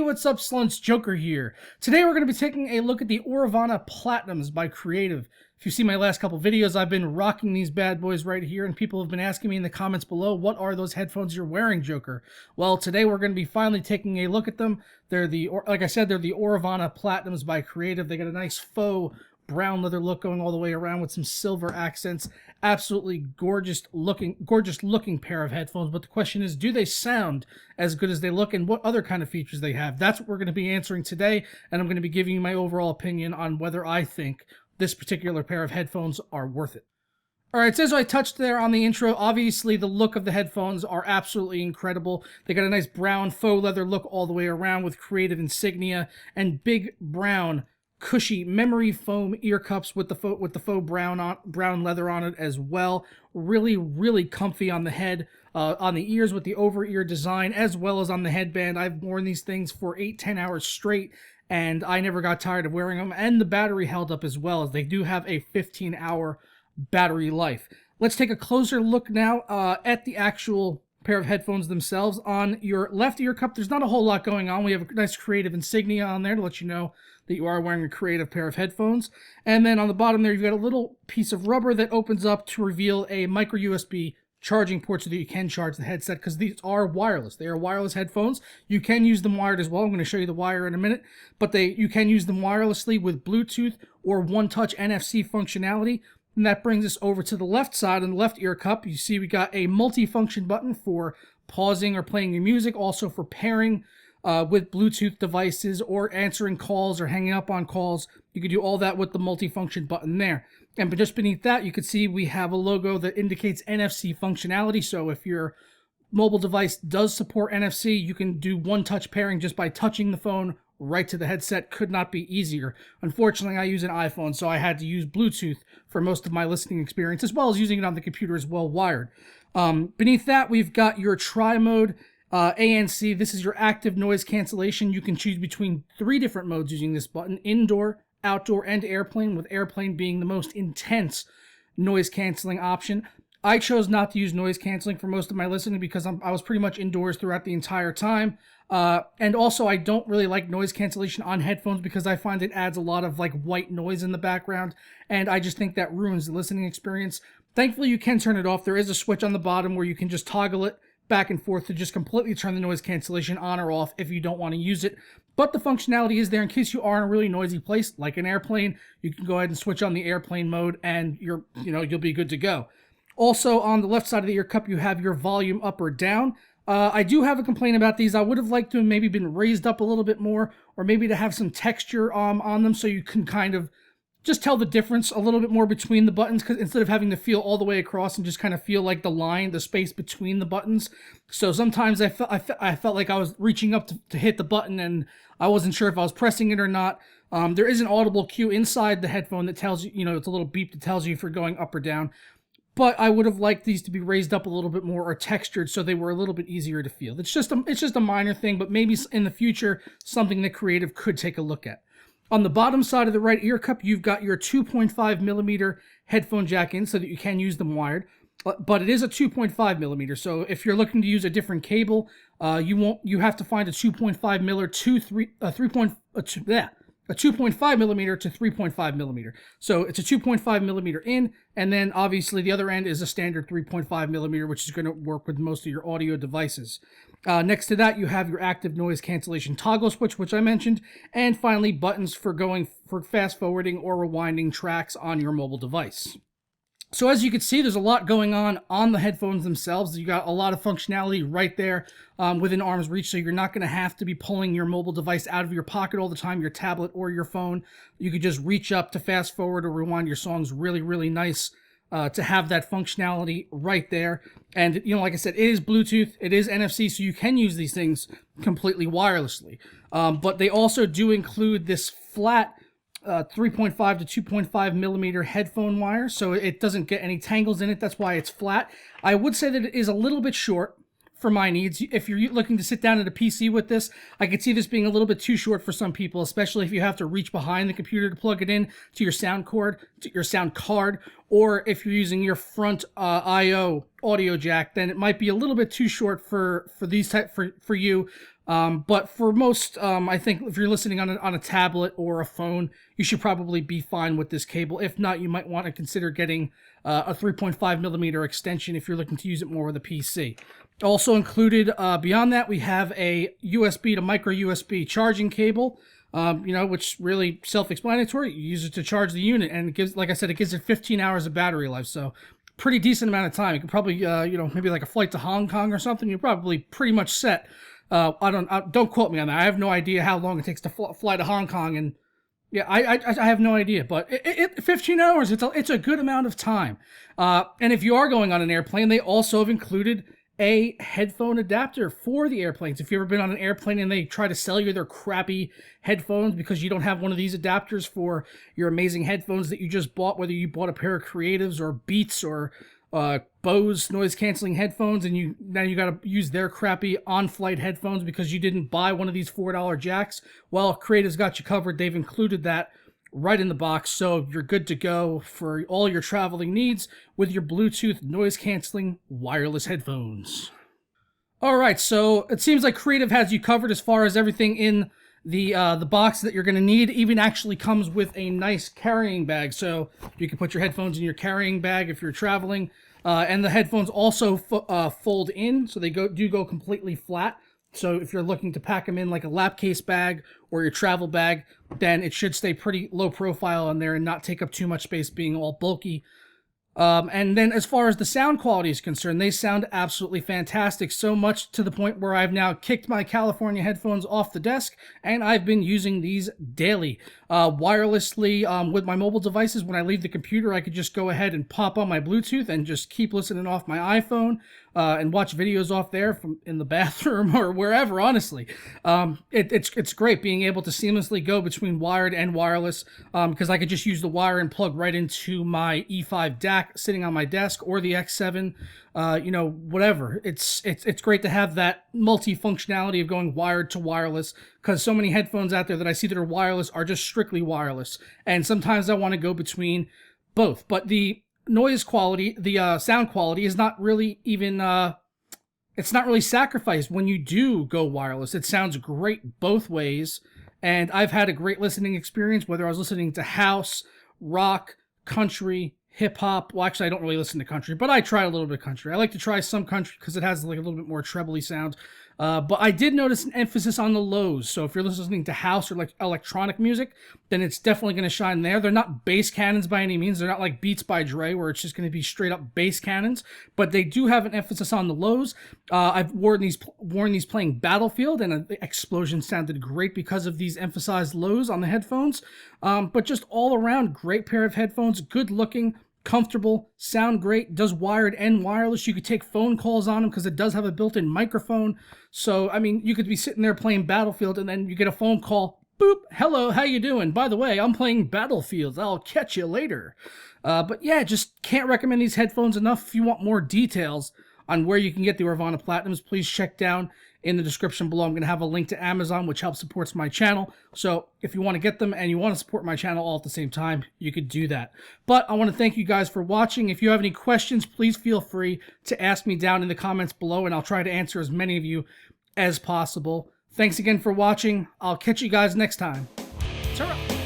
what's up, Slunts? Joker here. Today we're going to be taking a look at the Aurvana Platinums by Creative. If you see my last couple videos, I've been rocking these bad boys right here, and people have been asking me in the comments below, what are those headphones you're wearing, Joker? Well, today we're going to be finally taking a look at them. Like I said, they're the Aurvana Platinums by Creative. They got a nice faux brown leather look going all the way around with some silver accents. Absolutely gorgeous looking pair of headphones. But the question is, do they sound as good as they look, and what other kind of features they have? That's what we're going to be answering today, and I'm going to be giving you my overall opinion on whether I think this particular pair of headphones are worth it. Alright, so as I touched there on the intro, obviously the look of the headphones are absolutely incredible. They got a nice brown faux leather look all the way around with Creative insignia and big brown cushy memory foam ear cups with the faux brown leather on it as well. Really comfy on the head, on the ears with the over ear design, as well as on the headband. I've worn these things for 8-10 hours straight, and I never got tired of wearing them, and the battery held up as well, as they do have a 15-hour battery life. Let's take a closer look now at the actual pair of headphones themselves. On your left ear cup, there's not a whole lot going on. We have a nice Creative insignia on there to let you know that you are wearing a Creative pair of headphones. And then on the bottom there, you've got a little piece of rubber that opens up to reveal a micro USB charging port so that you can charge the headset, because these are wireless. They are wireless headphones. You can use them wired as well. I'm going to show you the wire in a minute, but you can use them wirelessly with Bluetooth or one-touch NFC functionality. And that brings us over to the left side. On the left ear cup, you see we got a multi-function button for pausing or playing your music, also for pairing with Bluetooth devices or answering calls or hanging up on calls. You can do all that with the multi-function button there. And just beneath that, you can see we have a logo that indicates NFC functionality. So if your mobile device does support NFC, you can do one-touch pairing just by touching the phone right to the headset. Could not be easier. Unfortunately, I use an iPhone, so I had to use Bluetooth for most of my listening experience, as well as using it on the computer as well, wired. Beneath that, we've got your tri-mode ANC. This is your active noise cancellation. You can choose between 3 different modes using this button: indoor, outdoor, and airplane, with airplane being the most intense noise canceling option. I chose not to use noise canceling for most of my listening because I was pretty much indoors throughout the entire time. And also, I don't really like noise cancellation on headphones because I find it adds a lot of white noise in the background, and I just think that ruins the listening experience. Thankfully, you can turn it off. There is a switch on the bottom where you can just toggle it back and forth to just completely turn the noise cancellation on or off if you don't want to use it. But the functionality is there in case you are in a really noisy place, like an airplane. You can go ahead and switch on the airplane mode, and you'll be good to go. Also, on the left side of the ear cup, you have your volume up or down. I do have a complaint about these. I would have liked to have maybe been raised up a little bit more, or maybe to have some texture on them so you can kind of just tell the difference a little bit more between the buttons, because instead of having to feel all the way across and just kind of feel like the space between the buttons. So sometimes I felt like I was reaching up to hit the button, and I wasn't sure if I was pressing it or not. There is an audible cue inside the headphone that tells you, it's a little beep that tells you if you're going up or down. But I would have liked these to be raised up a little bit more or textured so they were a little bit easier to feel. It's just a minor thing, but maybe in the future, something that Creative could take a look at. On the bottom side of the right ear cup, you've got your 2.5 millimeter headphone jack in so that you can use them wired. But it is a 2.5 millimeter, so if you're looking to use a different cable, you have to find a 2.5 millimeter to 2.5 millimeter to 3.5 millimeter. So it's a 2.5 millimeter in, and then obviously the other end is a standard 3.5 millimeter, which is going to work with most of your audio devices. Next to that, you have your active noise cancellation toggle switch, which I mentioned, and finally buttons for fast forwarding or rewinding tracks on your mobile device. So as you can see, there's a lot going on the headphones themselves. You got a lot of functionality right there within arm's reach, so you're not going to have to be pulling your mobile device out of your pocket all the time, your tablet or your phone. You could just reach up to fast forward or rewind your songs. Really nice to have that functionality right there. And, like I said, it is Bluetooth, it is NFC, so you can use these things completely wirelessly. But they also do include this flat 3.5 to 2.5 millimeter headphone wire, so it doesn't get any tangles in it. That's why it's flat. I would say that it is a little bit short for my needs. If you're looking to sit down at a PC with this, I could see this being a little bit too short for some people, especially if you have to reach behind the computer to plug it in to your sound card, or if you're using your front I/O audio jack, then it might be a little bit too short for you. But for most, I think if you're listening on a tablet or a phone, you should probably be fine with this cable. If not, you might want to consider getting a 3.5 millimeter extension if you're looking to use it more with a PC. Also included beyond that, we have a USB to micro USB charging cable. Which really self-explanatory. You use it to charge the unit, and it gives, like I said, it gives it 15 hours of battery life. So pretty decent amount of time. You could probably, maybe like a flight to Hong Kong or something. You're probably pretty much set. Don't quote me on that. I have no idea how long it takes to fly to Hong Kong, and yeah, I have no idea. But 15 hours, it's a good amount of time. And if you are going on an airplane, they also have included a headphone adapter for the airplanes. If you've ever been on an airplane and they try to sell you their crappy headphones because you don't have one of these adapters for your amazing headphones that you just bought, whether you bought a pair of Creatives or Beats or Bose noise canceling headphones, and now you got to use their crappy on-flight headphones because you didn't buy one of these $4 jacks. Well, Creative's got you covered. They've included that right in the box, so you're good to go for all your traveling needs with your Bluetooth noise canceling wireless headphones. Alright, so it seems like Creative has you covered as far as everything in the box that you're going to need. Even actually comes with a nice carrying bag, so you can put your headphones in your carrying bag if you're traveling. And the headphones also fold in, so they do go completely flat. So if you're looking to pack them in like a lap case bag or your travel bag, then it should stay pretty low profile on there and not take up too much space being all bulky. And then as far as the sound quality is concerned, they sound absolutely fantastic, so much to the point where I've now kicked my California headphones off the desk, and I've been using these daily. Wirelessly with my mobile devices, when I leave the computer, I could just go ahead and pop on my Bluetooth and just keep listening off my iPhone and watch videos off there from in the bathroom or wherever, honestly. It's great being able to seamlessly go between wired and wireless because I could just use the wire and plug right into my E5 DAC sitting on my desk or the X7, whatever. It's great to have that multi-functionality of going wired to wireless, because so many headphones out there that I see that are wireless are just strictly wireless, and sometimes I want to go between both. But the noise quality, the sound quality is not really even it's not really sacrificed when you do go wireless. It sounds great both ways, and I've had a great listening experience, whether I was listening to house, rock, country, hip-hop. Well, actually, I don't really listen to country, but I try a little bit of country. I like to try some country because it has like a little bit more trebly sound. But I did notice an emphasis on the lows. So if you're listening to house or like electronic music, then it's definitely going to shine there. They're not bass cannons by any means. They're not like Beats by Dre, where it's just going to be straight up bass cannons. But they do have an emphasis on the lows. I've worn these playing Battlefield, and the explosion sounded great because of these emphasized lows on the headphones. But just all around, great pair of headphones, good looking, comfortable, sound great, does wired and wireless. You could take phone calls on them because it does have a built-in microphone. So, I mean, you could be sitting there playing Battlefield and then you get a phone call, boop, hello, how you doing? By the way, I'm playing Battlefield. I'll catch you later. But yeah, just can't recommend these headphones enough. If you want more details on where you can get the Aurvana Platinums, please check down in the description below. I'm going to have a link to Amazon, which helps supports my channel. So if you want to get them and you want to support my channel all at the same time, you could do that. But I want to thank you guys for watching. If you have any questions, please feel free to ask me down in the comments below, and I'll try to answer as many of you as possible. Thanks again for watching. I'll catch you guys next time. Ta-ra!